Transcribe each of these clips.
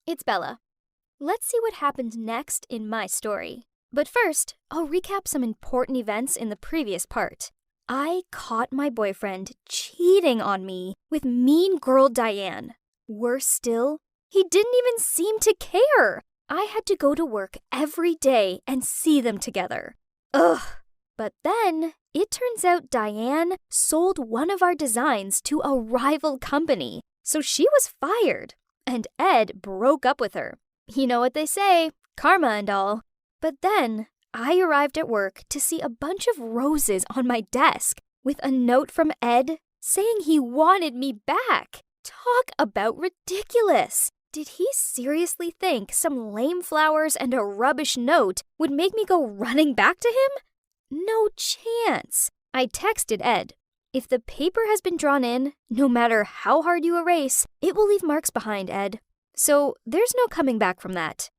it's Bella. Let's see what happened next in my story. But first, I'll recap some important events in the previous part. I caught my boyfriend cheating on me with mean girl Diane. Worse still, he didn't even seem to care. I had to go to work every day and see them together. Ugh. But then, it turns out Diane sold one of our designs to a rival company, so she was fired. And Ed broke up with her. You know what they say, karma and all. But then, I arrived at work to see a bunch of roses on my desk with a note from Ed saying he wanted me back. Talk about ridiculous. Did he seriously think some lame flowers and a rubbish note would make me go running back to him? No chance. I texted Ed. If the paper has been drawn in, no matter how hard you erase, it will leave marks behind, Ed. So there's no coming back from that.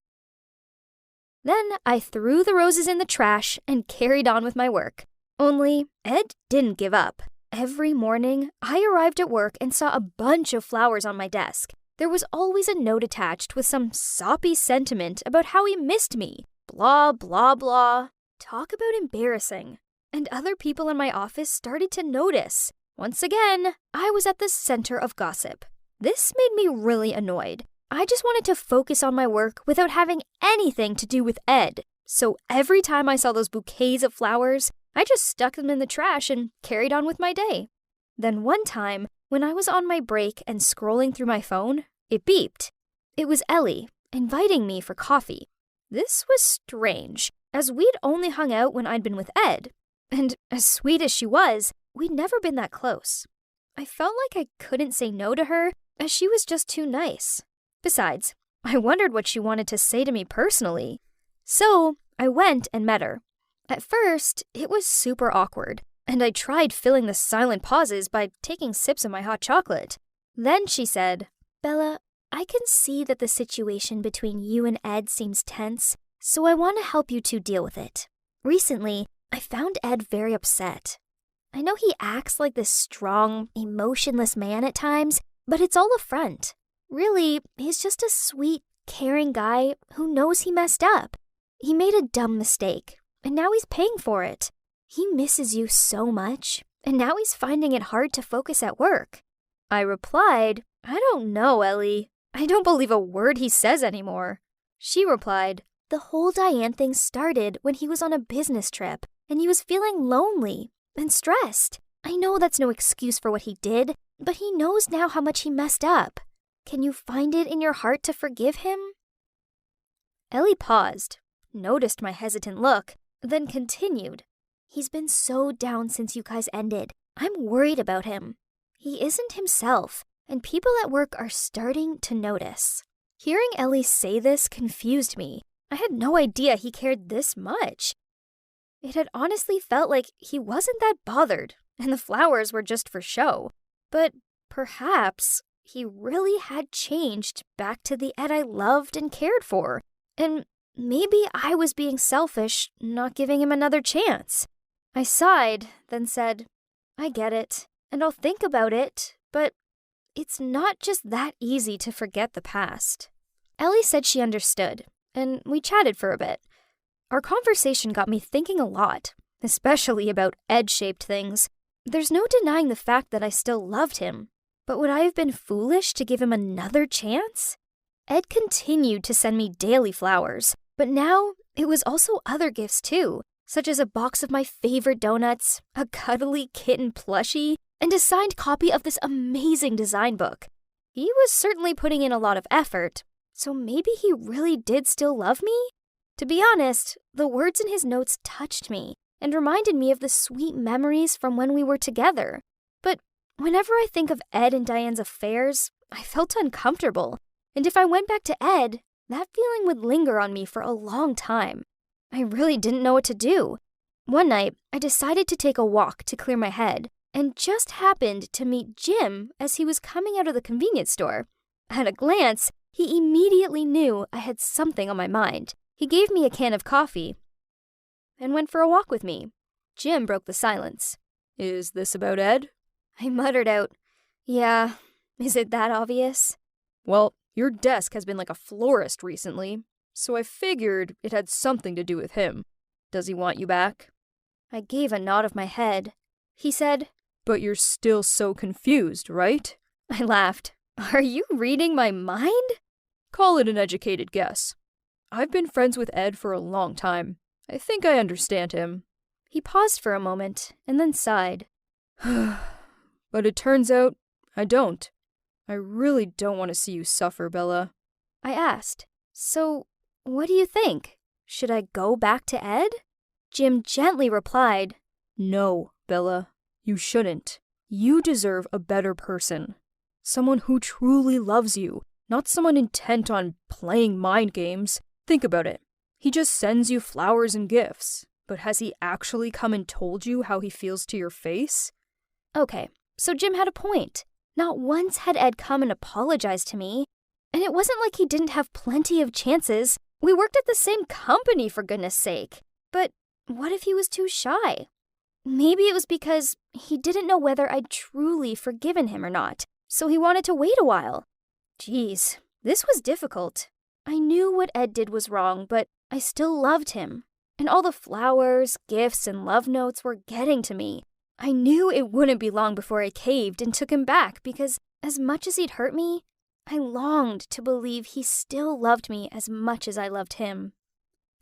Then I threw the roses in the trash and carried on with my work. Only Ed didn't give up. Every morning, I arrived at work and saw a bunch of flowers on my desk. There was always a note attached with some soppy sentiment about how he missed me. Blah, blah, blah. Talk about embarrassing. And other people in my office started to notice. Once again, I was at the center of gossip. This made me really annoyed. I just wanted to focus on my work without having anything to do with Ed. So every time I saw those bouquets of flowers, I just stuck them in the trash and carried on with my day. Then one time, when I was on my break and scrolling through my phone, it beeped. It was Ellie, inviting me for coffee. This was strange, as we'd only hung out when I'd been with Ed. And as sweet as she was, we'd never been that close. I felt like I couldn't say no to her, as she was just too nice. Besides, I wondered what she wanted to say to me personally. So I went and met her. At first, it was super awkward, and I tried filling the silent pauses by taking sips of my hot chocolate. Then she said, "Bella, I can see that the situation between you and Ed seems tense, so I want to help you two deal with it. Recently, I found Ed very upset. I know he acts like this strong, emotionless man at times, but it's all a front. Really, he's just a sweet, caring guy who knows he messed up. He made a dumb mistake, and now he's paying for it. He misses you so much, and now he's finding it hard to focus at work." I replied, "I don't know, Ellie. I don't believe a word he says anymore." She replied, "The whole Diane thing started when he was on a business trip, and he was feeling lonely and stressed. I know that's no excuse for what he did, but he knows now how much he messed up. Can you find it in your heart to forgive him?" Ellie paused, noticed my hesitant look, then continued. "He's been so down since you guys ended. I'm worried about him. He isn't himself, and people at work are starting to notice." Hearing Ellie say this confused me. I had no idea he cared this much. It had honestly felt like he wasn't that bothered, and the flowers were just for show. But perhaps he really had changed back to the Ed I loved and cared for. And maybe I was being selfish, not giving him another chance. I sighed, then said, "I get it, and I'll think about it, but it's not just that easy to forget the past." Ellie said she understood, and we chatted for a bit. Our conversation got me thinking a lot, especially about Ed-shaped things. There's no denying the fact that I still loved him, but would I have been foolish to give him another chance? Ed continued to send me daily flowers, but now it was also other gifts too, such as a box of my favorite donuts, a cuddly kitten plushie, and a signed copy of this amazing design book. He was certainly putting in a lot of effort, so maybe he really did still love me? To be honest, the words in his notes touched me and reminded me of the sweet memories from when we were together. But whenever I think of Ed and Diane's affairs, I felt uncomfortable, and if I went back to Ed, that feeling would linger on me for a long time. I really didn't know what to do. One night, I decided to take a walk to clear my head, and just happened to meet Jim as he was coming out of the convenience store. At a glance, he immediately knew I had something on my mind. He gave me a can of coffee and went for a walk with me. Jim broke the silence. "Is this about Ed?" I muttered out, "Yeah, is it that obvious?" "Well, Your desk has been like a florist recently, so I figured it had something to do with him. Does he want you back?" I gave a nod of my head. He said, "But you're still so confused, right?" I laughed. Are you reading my mind? Call it an educated guess. I've been friends with Ed for a long time. I think I understand him. He paused for a moment and then sighed. But it turns out I don't. I really don't want to see you suffer, Bella. I asked, so what do you think? Should I go back to Ed? Jim gently replied, No, Bella, you shouldn't. You deserve a better person. Someone who truly loves you, not someone intent on playing mind games. Think about it. He just sends you flowers and gifts. But has he actually come and told you how he feels to your face? Okay, so Jim had a point. Not once had Ed come and apologized to me. And it wasn't like he didn't have plenty of chances. We worked at the same company, for goodness sake. But what if he was too shy? Maybe it was because he didn't know whether I'd truly forgiven him or not, so he wanted to wait a while. Geez, this was difficult. I knew what Ed did was wrong, but I still loved him. And all the flowers, gifts, and love notes were getting to me. I knew it wouldn't be long before I caved and took him back because, as much as he'd hurt me, I longed to believe he still loved me as much as I loved him.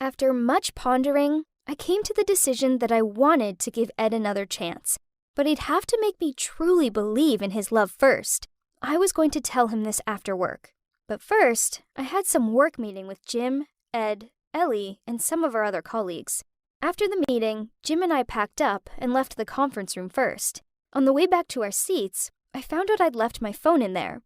After much pondering, I came to the decision that I wanted to give Ed another chance, but he'd have to make me truly believe in his love first. I was going to tell him this after work. But first, I had some work meeting with Jim, Ed, Ellie, and some of our other colleagues. After the meeting, Jim and I packed up and left the conference room first. On the way back to our seats, I found out I'd left my phone in there.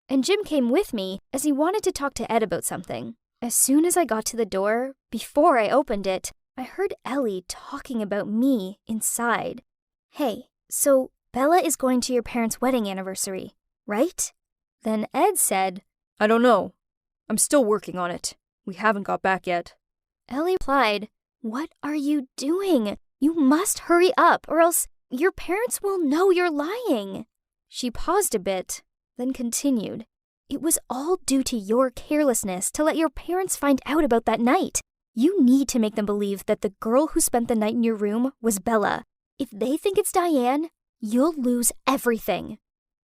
And Jim came with me as he wanted to talk to Ed about something. As soon as I got to the door, before I opened it, I heard Ellie talking about me inside. Hey, so Bella is going to your parents' wedding anniversary, right? Then Ed said, I don't know. I'm still working on it. We haven't got back yet. Ellie replied, What are you doing? You must hurry up or else your parents will know you're lying. She paused a bit, then continued. It was all due to your carelessness to let your parents find out about that night. You need to make them believe that the girl who spent the night in your room was Bella. If they think it's Diane, you'll lose everything.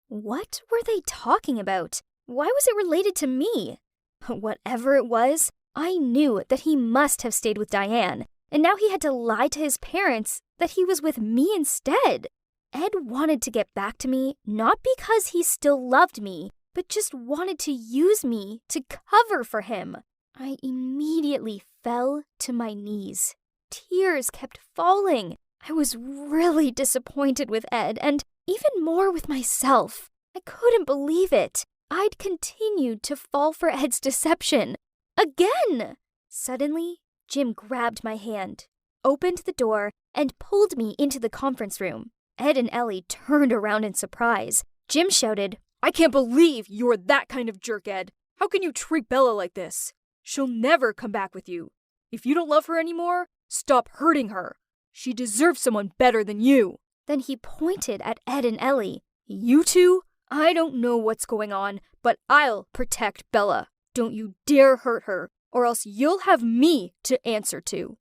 What were they talking about? Why was it related to me? Whatever it was, I knew that he must have stayed with Diane, and now he had to lie to his parents that he was with me instead. Ed wanted to get back to me not because he still loved me, but just wanted to use me to cover for him. I immediately fell to my knees. Tears kept falling. I was really disappointed with Ed and even more with myself. I couldn't believe it. I'd continued to fall for Ed's deception. Again! Suddenly, Jim grabbed my hand, opened the door, and pulled me into the conference room. Ed and Ellie turned around in surprise. Jim shouted, I can't believe you're that kind of jerk, Ed. How can you treat Bella like this? She'll never come back with you. If you don't love her anymore, stop hurting her. She deserves someone better than you. Then he pointed at Ed and Ellie. You two? I don't know what's going on, but I'll protect Bella. Don't you dare hurt her, or else you'll have me to answer to.